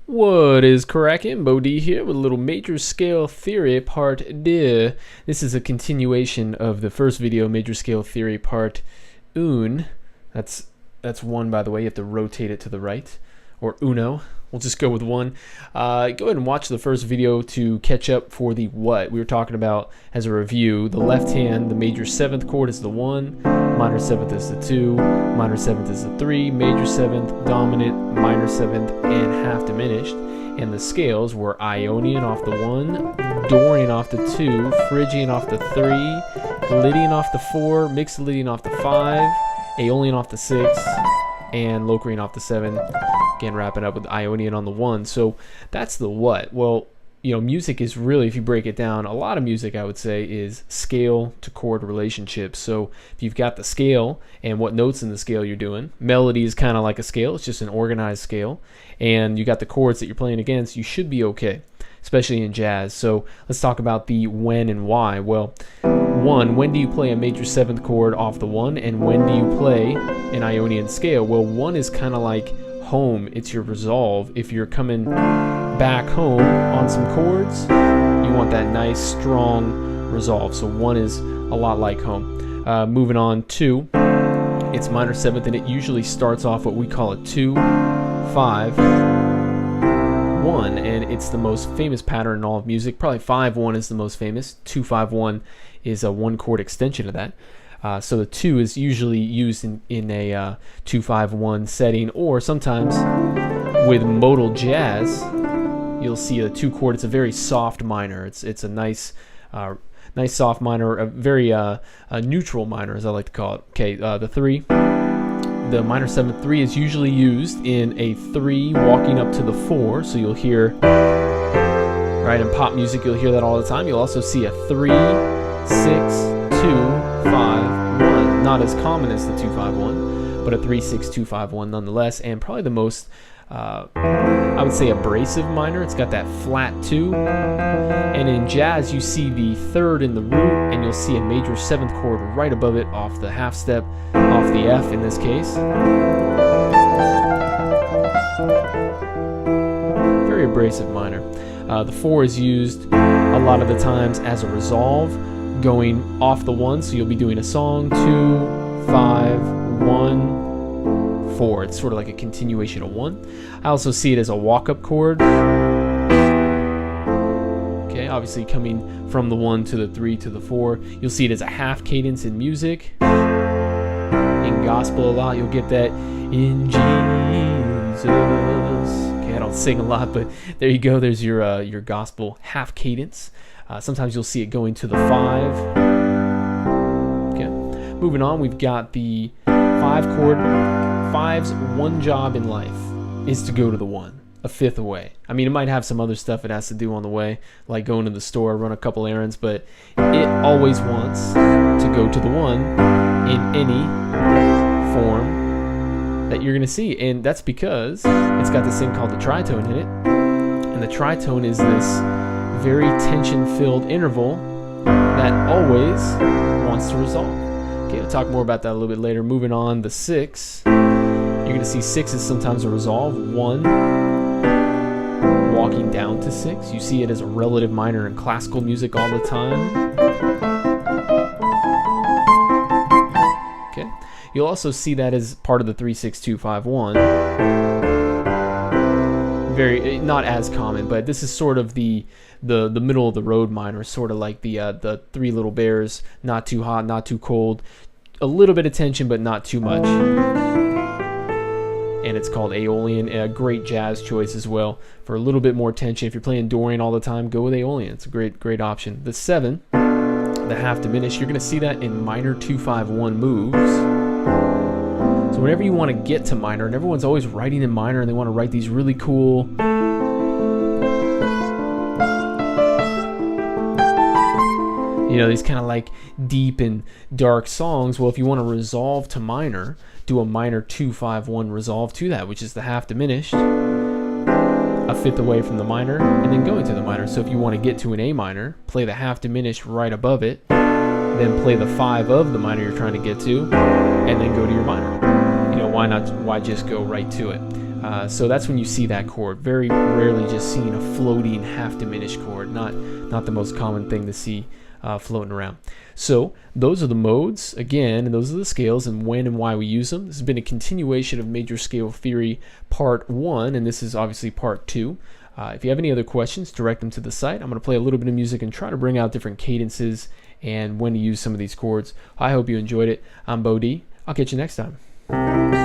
What is cracking? Beau D here with a little major scale theory part 2. This is a continuation of the first video, major scale theory part 1. That's one, by the way. You have to rotate it to the right, or uno. We'll just go with one. Go ahead and watch the first video to catch up for the what we were talking about as a review. The left hand, the major 7th chord is the 1, minor 7th is the 2, minor 7th is the 3, major 7th, dominant, minor 7th, and half diminished. And the scales were Ionian off the 1, Dorian off the 2, Phrygian off the 3, Lydian off the 4, Mixolydian off the 5, Aeolian off the 6, and Locrian off the 7. Again, wrapping up with Ionian on the 1. So that's the what. Well, music is really, if you break it down, a lot of music, I would say, is scale to chord relationships. So if you've got the scale and what notes in the scale you're doing, melody is kind of like a scale. It's just an organized scale. And you got the chords that you're playing against, you should be okay, especially in jazz. So let's talk about the when and why. Well, when do you play a major 7th chord off the 1, and when do you play an Ionian scale? Well, 1 is kind of like home. It's your resolve. If you're coming back home on some chords, you want that nice strong resolve. So 1 is a lot like home. Moving on to, it's minor 7th, and it usually starts off what we call a 2, 5, 1, and it's the most famous pattern in all of music. Probably 5-1 is the most famous. 2-5-1 is a 1-chord extension of that. So the 2 is usually used in a 2-5-1 setting, or sometimes with modal jazz, you'll see a 2-chord. It's a very soft minor. It's a nice soft minor, a very neutral minor, as I like to call it. Okay, the 3, the minor 7th 3 is usually used in a 3 walking up to the 4. So you'll hear, right, in pop music, you'll hear that all the time. You'll also see a 3, 6, 2, 5, 1. Not as common as the 2-5-1, but a 3, 6, 2, 5, 1 nonetheless, and probably the most, I would say, abrasive minor. It's got that flat 2. And in jazz, you see the 3rd in the root, and you'll see a major 7th chord right above it off the half step, off the F in this case. Very abrasive minor. The 4 is used a lot of the times as a resolve, going off the 1, so you'll be doing a song, 2, 5, 1, 4. It's sort of like a continuation of 1. I also see it as a walk-up chord. Okay, obviously coming from the 1 to the 3 to the 4. You'll see it as a half cadence in music. In gospel a lot, you'll get that in Jesus. Okay, I don't sing a lot, but there you go. There's your gospel half cadence. Sometimes you'll see it going to the 5. Okay, moving on, we've got the 5 chord. 5's one job in life is to go to the 1, a 5th away. I mean, it might have some other stuff it has to do on the way, like going to the store, run a couple errands, but it always wants to go to the 1 in any form that you're going to see. And that's because it's got this thing called the tritone in it. And the tritone is this very tension-filled interval that always wants to resolve. Okay, we'll talk more about that a little bit later. Moving on, the 6. You're going to see 6 is sometimes a resolve. 1, walking down to 6. You see it as a relative minor in classical music all the time. Okay, you'll also see that as part of the 3, 6, 2, 5, 1. Very, not as common, but this is sort of the middle of the road minor, sort of like the 3 Little Bears, not too hot, not too cold, a little bit of tension, but not too much. And it's called Aeolian, a great jazz choice as well for a little bit more tension. If you're playing Dorian all the time, go with Aeolian. It's a great option. The 7, the half diminished, you're going to see that in minor 2-5-1 moves. So whenever you want to get to minor, and everyone's always writing in minor, and they want to write these really cool, these kind of like deep and dark songs. Well, if you want to resolve to minor, do a minor 2-5-1 resolve to that, which is the half diminished, a 5th away from the minor, and then going to the minor. So if you want to get to an A minor, play the half diminished right above it, then play the 5 of the minor you're trying to get to, and then go to your minor. Why just go right to it? So that's when you see that chord. Very rarely just seeing a floating half diminished chord. Not the most common thing to see floating around. So those are the modes, again, and those are the scales and when and why we use them. This has been a continuation of major scale theory part 1, and this is obviously part 2. If you have any other questions, direct them to the site. I'm going to play a little bit of music and try to bring out different cadences and when to use some of these chords. I hope you enjoyed it. I'm Beau D. I'll catch you next time.